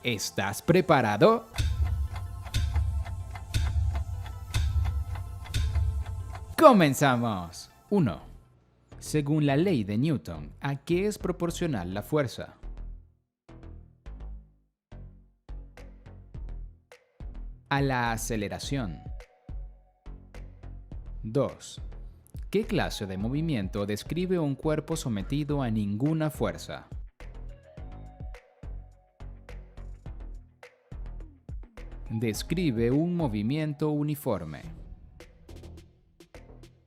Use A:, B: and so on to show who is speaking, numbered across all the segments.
A: ¿Estás preparado? ¡Comenzamos! 1. Según la ley de Newton, ¿a qué es proporcional la fuerza? A la aceleración. 2. ¿Qué clase de movimiento describe un cuerpo sometido a ninguna fuerza? Describe un movimiento uniforme.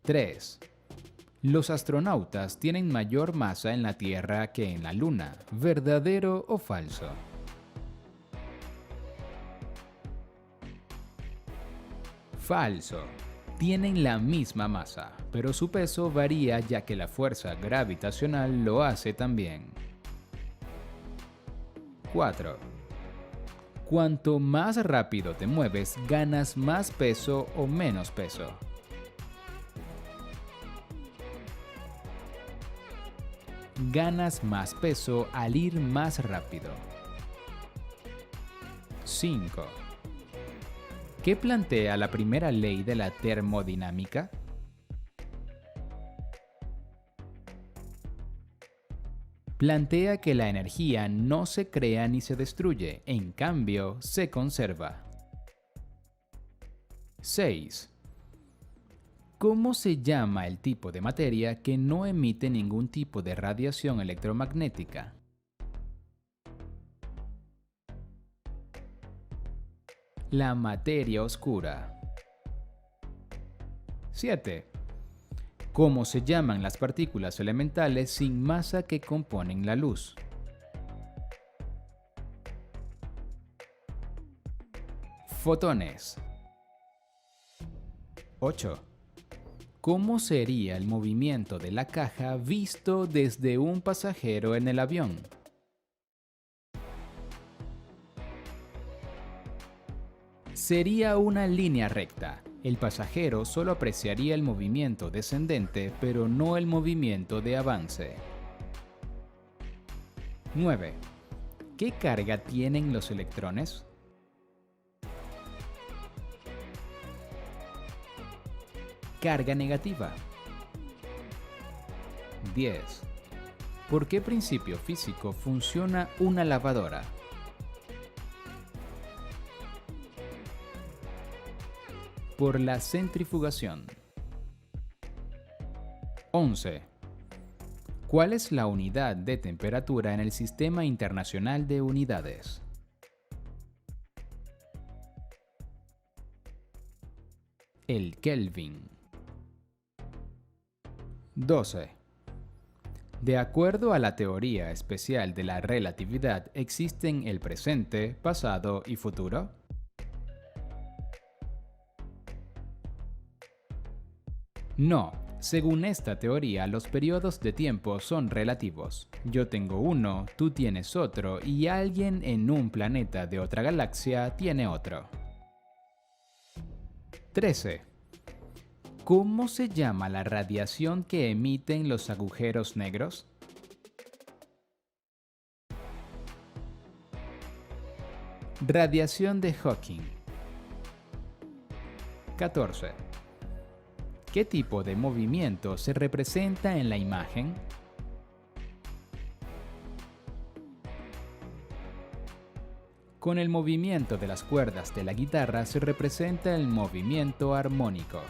A: 3. Los astronautas tienen mayor masa en la Tierra que en la Luna, ¿verdadero o falso? Falso. Tienen la misma masa, pero su peso varía ya que la fuerza gravitacional lo hace también. 4. Cuanto más rápido te mueves, ganas más peso o menos peso. Ganas más peso al ir más rápido. 5. ¿Qué plantea la primera ley de la termodinámica? Plantea que la energía no se crea ni se destruye, en cambio, se conserva. 6. ¿Cómo se llama el tipo de materia que no emite ningún tipo de radiación electromagnética? La materia oscura. 7. ¿Cómo se llaman las partículas elementales sin masa que componen la luz? Fotones. 8. ¿Cómo sería el movimiento de la caja visto desde un pasajero en el avión? Sería una línea recta. El pasajero solo apreciaría el movimiento descendente, pero no el movimiento de avance. 9. ¿Qué carga tienen los electrones? Carga negativa. 10. ¿Por qué principio físico funciona una lavadora? Por la centrifugación. 11. ¿Cuál es la unidad de temperatura en el Sistema Internacional de Unidades? El Kelvin. 12. De acuerdo a la teoría especial de la relatividad, ¿existen el presente, pasado y futuro? No, según esta teoría, los periodos de tiempo son relativos. Yo tengo uno, tú tienes otro y alguien en un planeta de otra galaxia tiene otro. 13. ¿Cómo se llama la radiación que emiten los agujeros negros? Radiación de Hawking. 14. ¿Qué tipo de movimiento se representa en la imagen? Con el movimiento de las cuerdas de la guitarra se representa el movimiento armónico.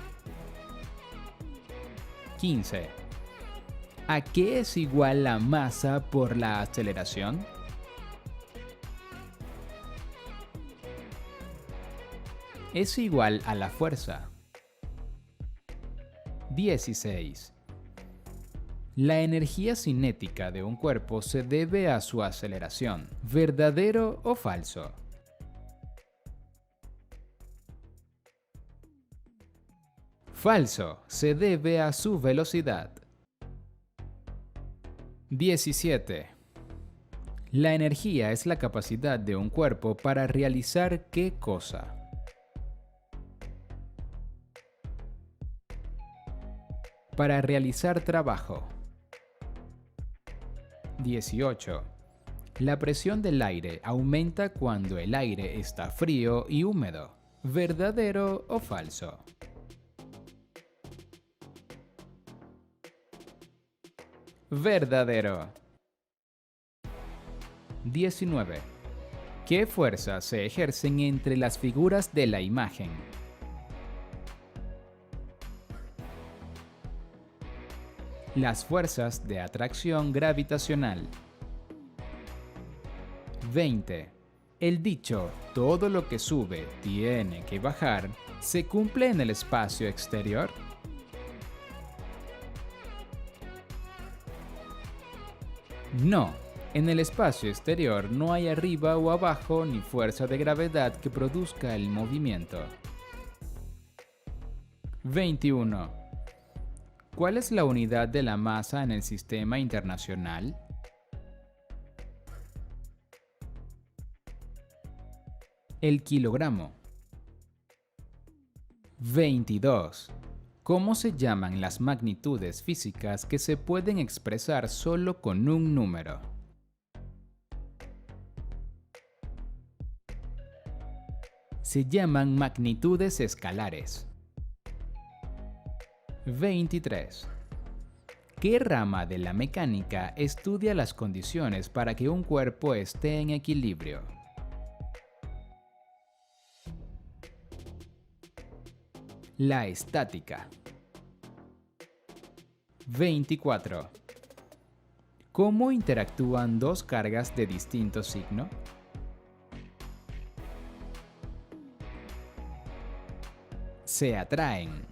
A: 15. ¿A qué es igual la masa por la aceleración? Es igual a la fuerza. 16. La energía cinética de un cuerpo se debe a su aceleración, ¿verdadero o falso? Falso, se debe a su velocidad. 17. La energía es la capacidad de un cuerpo para realizar ¿qué cosa? Para realizar trabajo. 18. La presión del aire aumenta cuando el aire está frío y húmedo. ¿Verdadero o falso? Verdadero. 19. ¿Qué fuerzas se ejercen entre las figuras de la imagen? Las fuerzas de atracción gravitacional. 20. El dicho "todo lo que sube tiene que bajar" ¿se cumple en el espacio exterior? No. En el espacio exterior no hay arriba o abajo ni fuerza de gravedad que produzca el movimiento. 21. ¿Cuál es la unidad de la masa en el sistema internacional? El kilogramo. 22. ¿Cómo se llaman las magnitudes físicas que se pueden expresar solo con un número? Se llaman magnitudes escalares. 23. ¿Qué rama de la mecánica estudia las condiciones para que un cuerpo esté en equilibrio? La estática. 24. ¿Cómo interactúan dos cargas de distinto signo? Se atraen.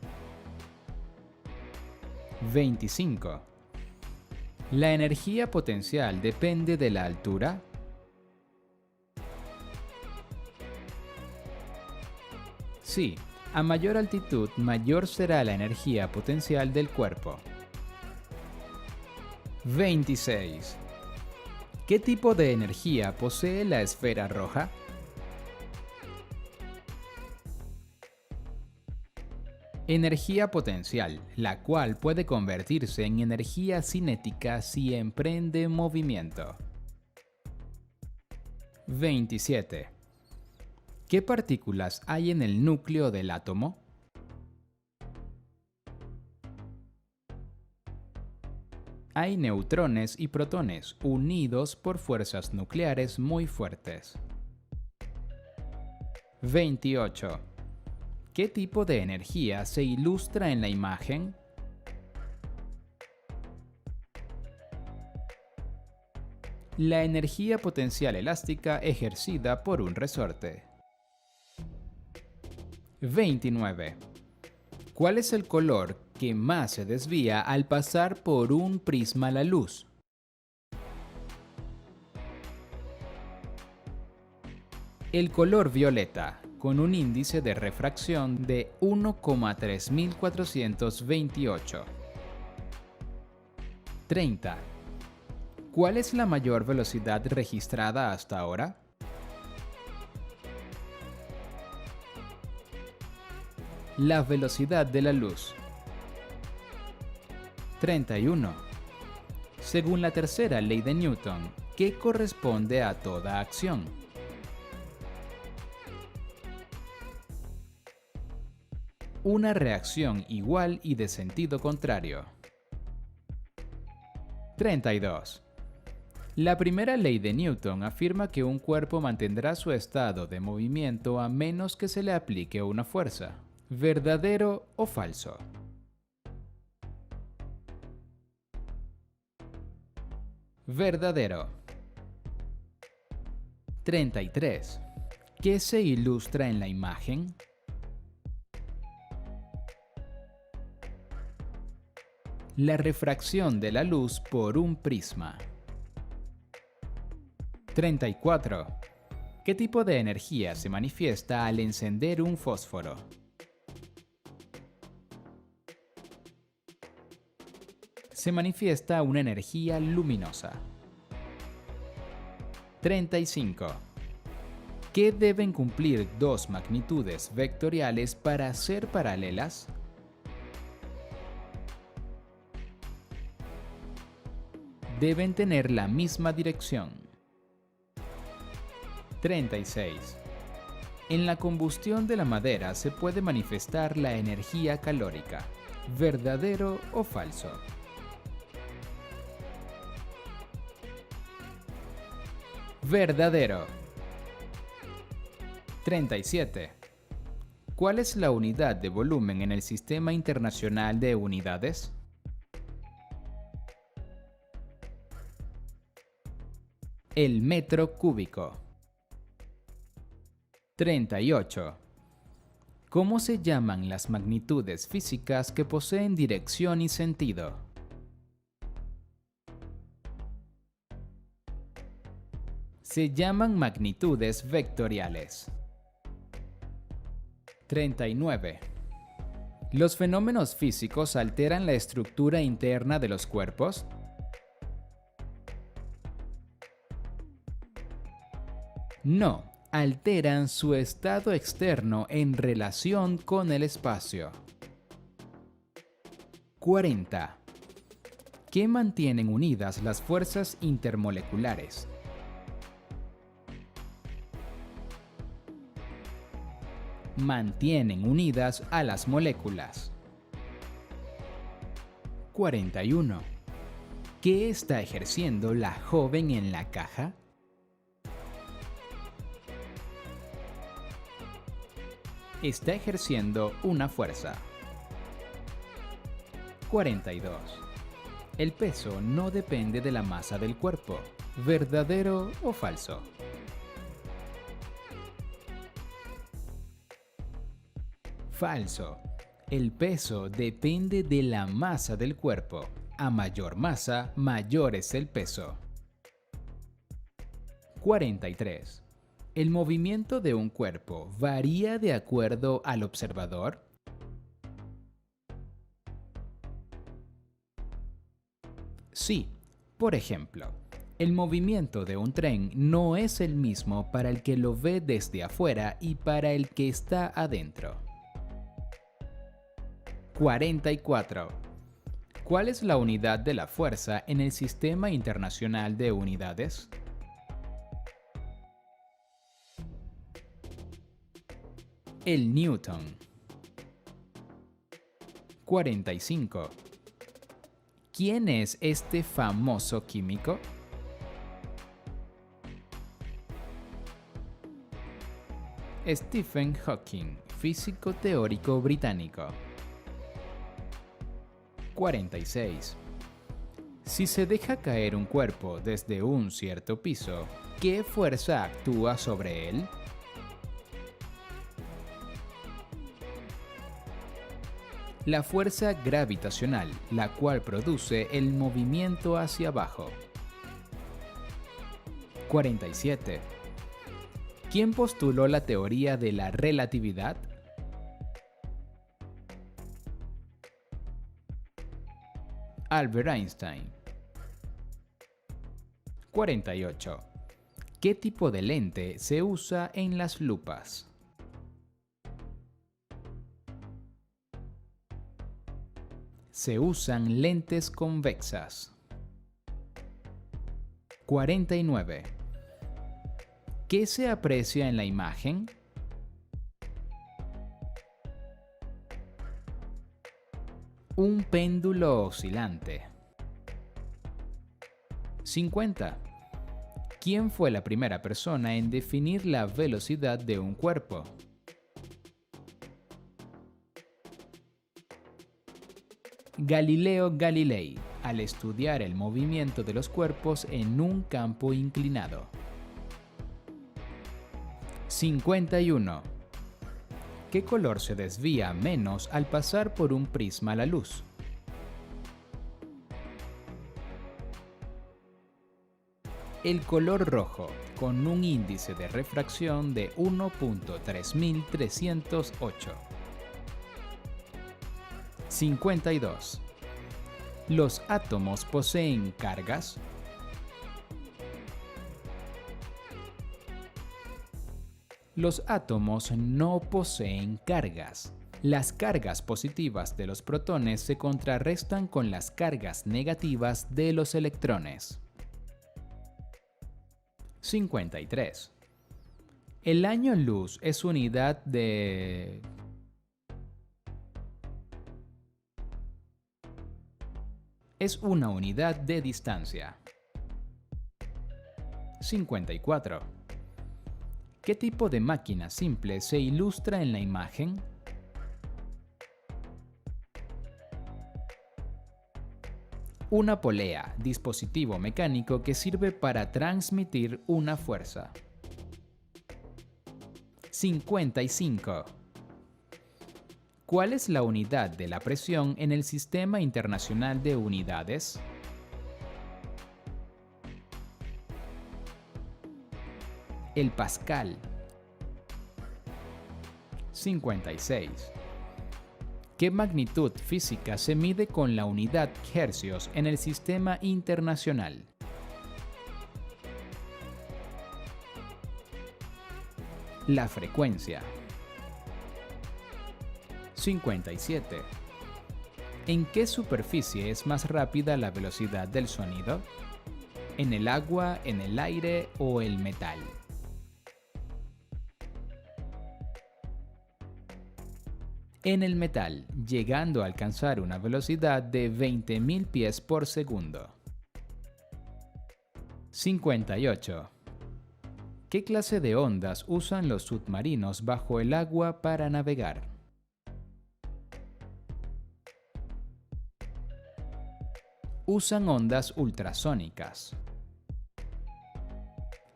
A: 25. ¿La energía potencial depende de la altura? Sí, a mayor altitud, mayor será la energía potencial del cuerpo. 26. ¿Qué tipo de energía posee la esfera roja? Energía potencial, la cual puede convertirse en energía cinética si emprende movimiento. 27. ¿Qué partículas hay en el núcleo del átomo? Hay neutrones y protones unidos por fuerzas nucleares muy fuertes. 28. ¿Qué tipo de energía se ilustra en la imagen? La energía potencial elástica ejercida por un resorte. 29. ¿Cuál es el color que más se desvía al pasar por un prisma la luz? El color violeta, con un índice de refracción de 1,3428. 30. ¿Cuál es la mayor velocidad registrada hasta ahora? La velocidad de la luz. 31. Según la tercera ley de Newton, ¿qué corresponde a toda acción? Una reacción igual y de sentido contrario. 32. La primera ley de Newton afirma que un cuerpo mantendrá su estado de movimiento a menos que se le aplique una fuerza. ¿Verdadero o falso? Verdadero. 33. ¿Qué se ilustra en la imagen? La refracción de la luz por un prisma. 34. ¿Qué tipo de energía se manifiesta al encender un fósforo? Se manifiesta una energía luminosa. 35. ¿Qué deben cumplir dos magnitudes vectoriales para ser paralelas? Deben tener la misma dirección. 36. En la combustión de la madera se puede manifestar la energía calórica. ¿Verdadero o falso? Verdadero. 37. ¿Cuál es la unidad de volumen en el Sistema Internacional de Unidades? El metro cúbico. 38. ¿Cómo se llaman las magnitudes físicas que poseen dirección y sentido? Se llaman magnitudes vectoriales. 39. ¿Los fenómenos físicos alteran la estructura interna de los cuerpos? No, alteran su estado externo en relación con el espacio. 40. ¿Qué mantienen unidas las fuerzas intermoleculares? Mantienen unidas a las moléculas. 41. ¿Qué está ejerciendo la joven en la caja? Está ejerciendo una fuerza. 42. El peso no depende de la masa del cuerpo. ¿Verdadero o falso? Falso. El peso depende de la masa del cuerpo. A mayor masa, mayor es el peso. 43. ¿El movimiento de un cuerpo varía de acuerdo al observador? Sí. Por ejemplo, el movimiento de un tren no es el mismo para el que lo ve desde afuera y para el que está adentro. 44. ¿Cuál es la unidad de la fuerza en el Sistema Internacional de Unidades? El Newton. 45. ¿Quién es este famoso químico? Stephen Hawking, físico teórico británico. 46. Si se deja caer un cuerpo desde un cierto piso, ¿qué fuerza actúa sobre él? La fuerza gravitacional, la cual produce el movimiento hacia abajo. 47. ¿Quién postuló la teoría de la relatividad? Albert Einstein. 48. ¿Qué tipo de lente se usa en las lupas? Se usan lentes convexas. 49. ¿Qué se aprecia en la imagen? Un péndulo oscilante. 50. ¿Quién fue la primera persona en definir la velocidad de un cuerpo? Galileo Galilei, al estudiar el movimiento de los cuerpos en un campo inclinado. 51. ¿Qué color se desvía menos al pasar por un prisma a la luz? El color rojo, con un índice de refracción de 1.3308. 52. ¿Los átomos poseen cargas? Los átomos no poseen cargas. Las cargas positivas de los protones se contrarrestan con las cargas negativas de los electrones. 53. El año luz es unidad de... Es una unidad de distancia. 54. ¿Qué tipo de máquina simple se ilustra en la imagen? Una polea, dispositivo mecánico que sirve para transmitir una fuerza. 55. ¿Cuál es la unidad de la presión en el Sistema Internacional de Unidades? El pascal. 56. ¿Qué magnitud física se mide con la unidad hercios en el Sistema Internacional? La frecuencia. 57. ¿En qué superficie es más rápida la velocidad del sonido? ¿En el agua, en el aire o el metal? En el metal, llegando a alcanzar una velocidad de 20.000 pies por segundo. 58. ¿Qué clase de ondas usan los submarinos bajo el agua para navegar? Usan ondas ultrasónicas.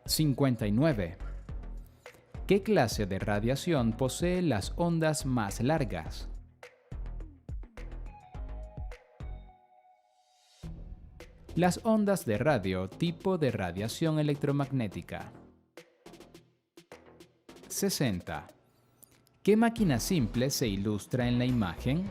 A: 59. ¿Qué clase de radiación posee las ondas más largas? Las ondas de radio tipo de radiación electromagnética. 60. ¿Qué máquina simple se ilustra en la imagen?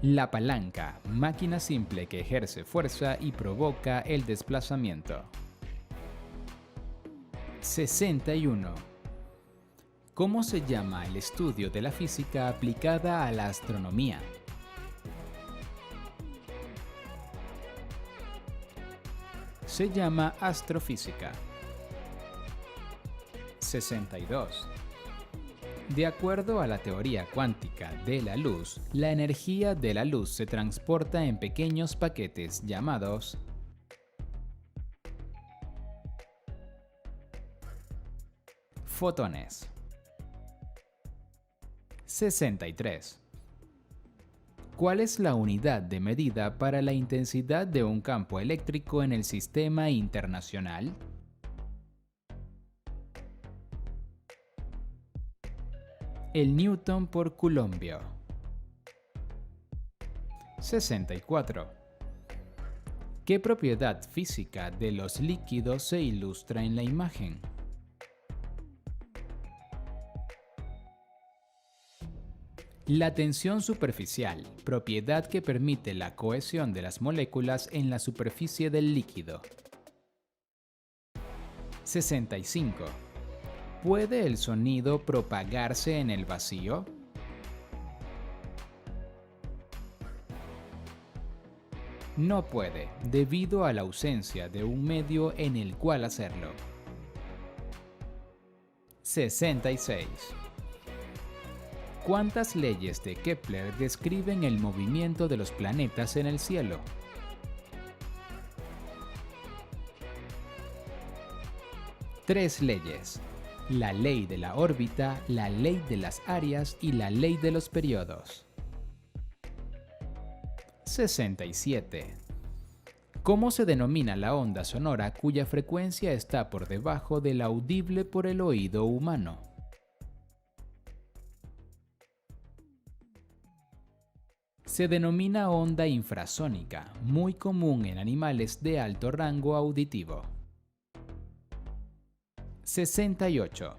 A: La palanca, máquina simple que ejerce fuerza y provoca el desplazamiento. 61. ¿Cómo se llama el estudio de la física aplicada a la astronomía? Se llama astrofísica. 62. De acuerdo a la teoría cuántica de la luz, la energía de la luz se transporta en pequeños paquetes llamados fotones. 63. ¿Cuál es la unidad de medida para la intensidad de un campo eléctrico en el Sistema Internacional? El newton por coulombio. 64. ¿Qué propiedad física de los líquidos se ilustra en la imagen? La tensión superficial, propiedad que permite la cohesión de las moléculas en la superficie del líquido. 65. ¿Puede el sonido propagarse en el vacío? No puede, debido a la ausencia de un medio en el cual hacerlo. 66. ¿Cuántas leyes de Kepler describen el movimiento de los planetas en el cielo? Tres leyes: la ley de la órbita, la ley de las áreas y la ley de los periodos. 67. ¿Cómo se denomina la onda sonora cuya frecuencia está por debajo de la audible por el oído humano? Se denomina onda infrasónica, muy común en animales de alto rango auditivo. 68.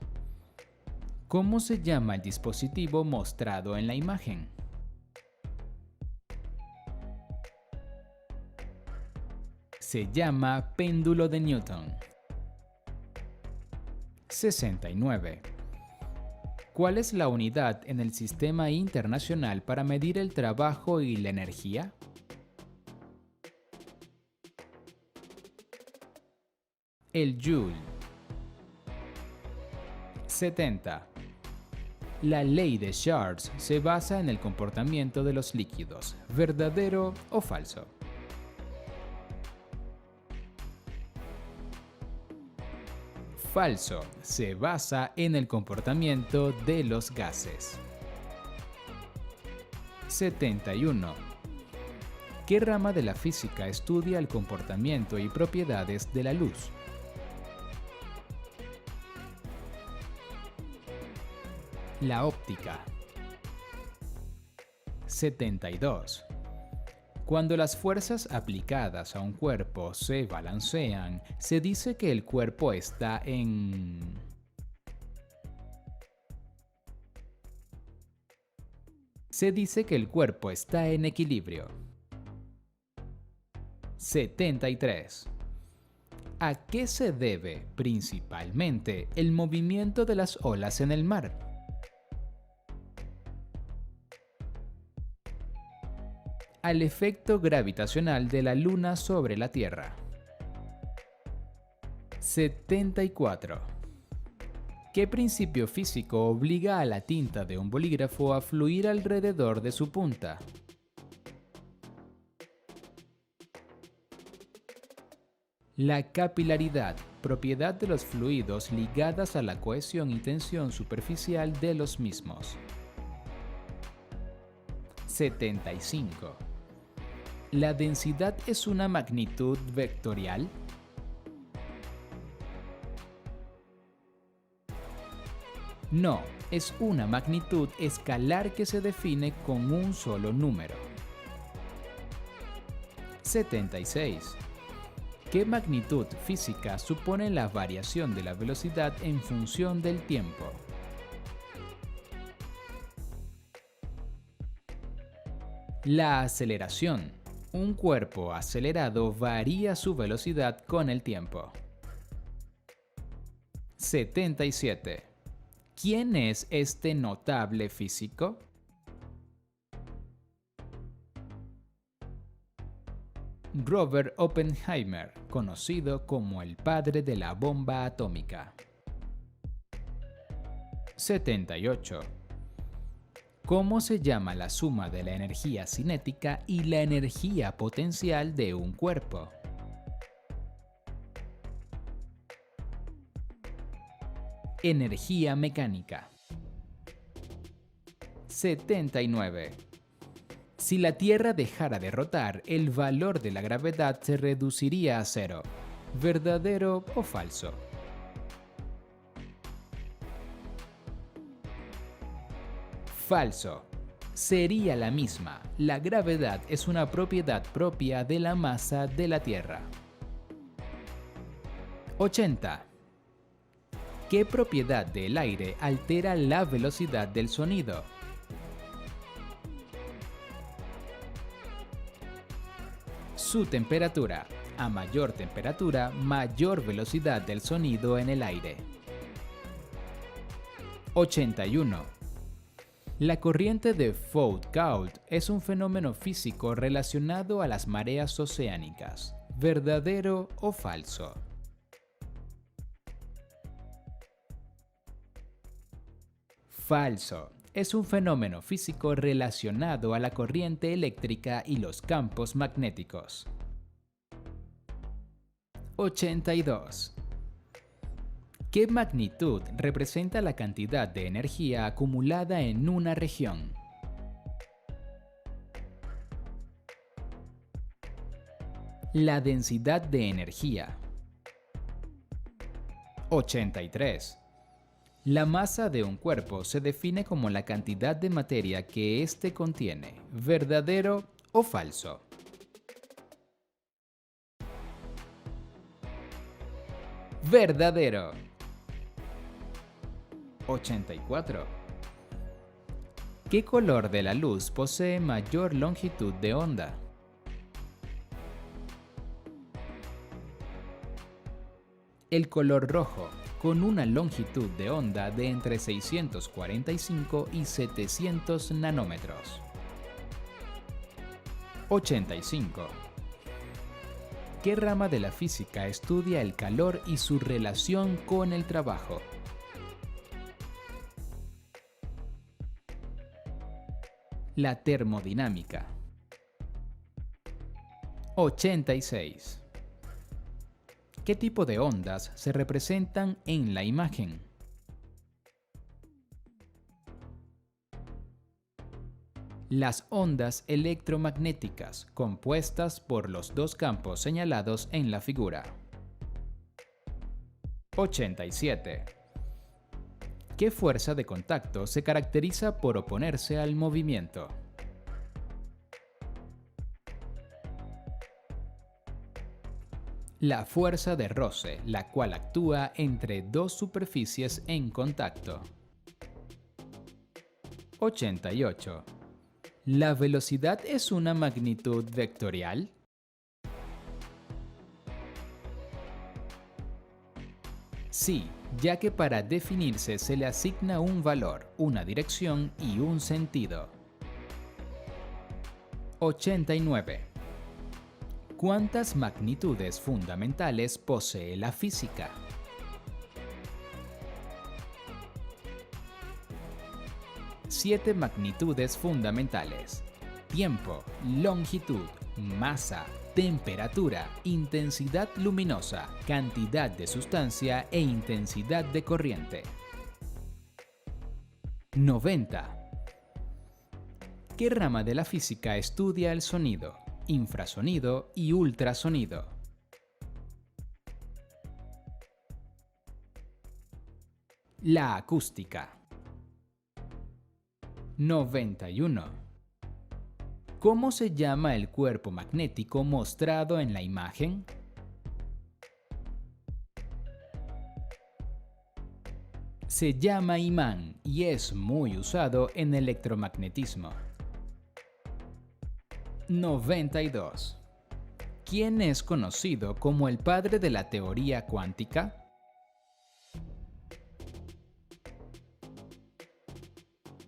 A: ¿Cómo se llama el dispositivo mostrado en la imagen? Se llama péndulo de Newton. 69. ¿Cuál es la unidad en el Sistema Internacional para medir el trabajo y la energía? el joule. 70. La ley de Charles se basa en el comportamiento de los líquidos, ¿verdadero o falso? Falso, se basa en el comportamiento de los gases. 71. ¿Qué rama de la física estudia el comportamiento y propiedades de la luz? La óptica. 72. Cuando las fuerzas aplicadas a un cuerpo se balancean, se dice que el cuerpo está en... Se dice que el cuerpo está en equilibrio. 73. ¿A qué se debe principalmente el movimiento de las olas en el mar? Al efecto gravitacional de la Luna sobre la Tierra. 74. ¿Qué principio físico obliga a la tinta de un bolígrafo a fluir alrededor de su punta? La capilaridad, propiedad de los fluidos ligadas a la cohesión y tensión superficial de los mismos. 75. ¿La densidad es una magnitud vectorial? No, es una magnitud escalar que se define con un solo número. 76. ¿Qué magnitud física supone la variación de la velocidad en función del tiempo? La aceleración. Un cuerpo acelerado varía su velocidad con el tiempo. 77. ¿Quién es este notable físico? Robert Oppenheimer, conocido como el padre de la bomba atómica. 78. ¿Cómo se llama la suma de la energía cinética y la energía potencial de un cuerpo? Energía mecánica. 79. Si la Tierra dejara de rotar, el valor de la gravedad se reduciría a cero. ¿Verdadero o falso? Falso. Sería la misma. La gravedad es una propiedad propia de la masa de la Tierra. 80. ¿Qué propiedad del aire altera la velocidad del sonido? Su temperatura. A mayor temperatura, mayor velocidad del sonido en el aire. 81. La corriente de Foucault es un fenómeno físico relacionado a las mareas oceánicas. ¿Verdadero o falso? Falso. Es un fenómeno físico relacionado a la corriente eléctrica y los campos magnéticos. 82. ¿Qué magnitud representa la cantidad de energía acumulada en una región? La densidad de energía. 83. La masa de un cuerpo se define como la cantidad de materia que éste contiene. ¿Verdadero o falso? Verdadero. 84. ¿Qué color de la luz posee mayor longitud de onda? El color rojo, con una longitud de onda de entre 645 y 700 nanómetros. 85. ¿Qué rama de la física estudia el calor y su relación con el trabajo? La termodinámica. 86. ¿Qué tipo de ondas se representan en la imagen? Las ondas electromagnéticas, compuestas por los dos campos señalados en la figura. 87. ¿Qué fuerza de contacto se caracteriza por oponerse al movimiento? La fuerza de roce, la cual actúa entre dos superficies en contacto. 88. ¿La velocidad es una magnitud vectorial? Sí, ya que para definirse se le asigna un valor, una dirección y un sentido. 89. ¿Cuántas magnitudes fundamentales posee la física? Siete magnitudes fundamentales: tiempo, longitud, masa, temperatura, intensidad luminosa, cantidad de sustancia e intensidad de corriente. 90. ¿Qué rama de la física estudia el sonido, infrasonido y ultrasonido? La acústica. 91. ¿Cómo se llama el cuerpo magnético mostrado en la imagen? Se llama imán y es muy usado en electromagnetismo. 92. ¿Quién es conocido como el padre de la teoría cuántica?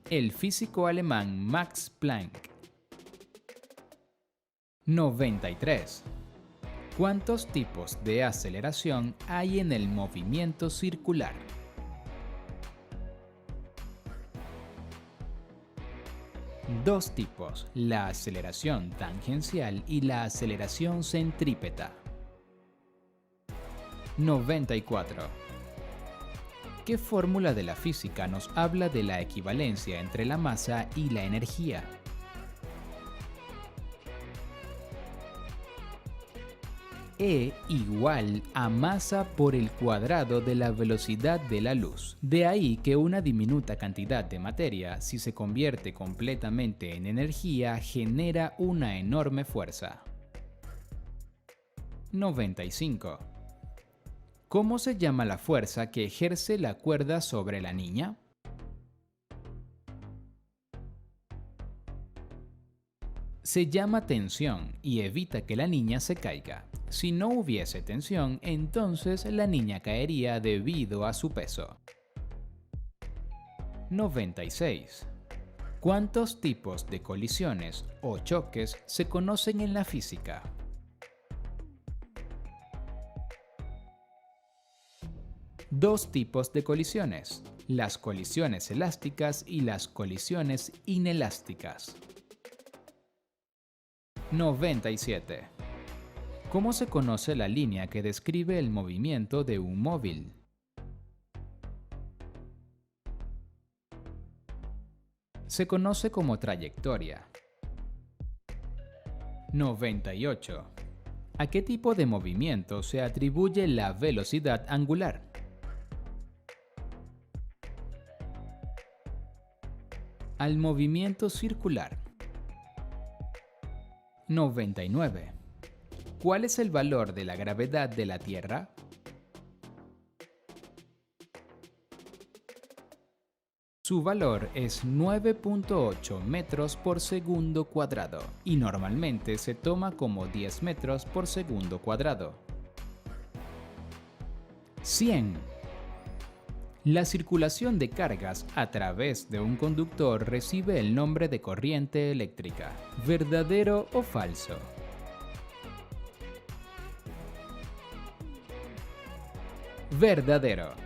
A: El físico alemán Max Planck. 93. ¿Cuántos tipos de aceleración hay en el movimiento circular? Dos tipos, la aceleración tangencial y la aceleración centrípeta. 94. ¿Qué fórmula de la física nos habla de la equivalencia entre la masa y la energía? E igual a masa por el cuadrado de la velocidad de la luz. De ahí que una diminuta cantidad de materia, si se convierte completamente en energía, genera una enorme fuerza. 95. ¿Cómo se llama la fuerza que ejerce la cuerda sobre la niña? Se llama tensión y evita que la niña se caiga. Si no hubiese tensión, entonces la niña caería debido a su peso. 96. ¿Cuántos tipos de colisiones o choques se conocen en la física? Dos tipos de colisiones: las colisiones elásticas y las colisiones inelásticas. 97. ¿Cómo se conoce la línea que describe el movimiento de un móvil? Se conoce como trayectoria. 98. ¿A qué tipo de movimiento se atribuye la velocidad angular? Al movimiento circular. 99. ¿Cuál es el valor de la gravedad de la Tierra? Su valor es 9.8 metros por segundo cuadrado y normalmente se toma como 10 metros por segundo cuadrado. 100. La circulación de cargas a través de un conductor recibe el nombre de corriente eléctrica. ¿Verdadero o falso? verdadero.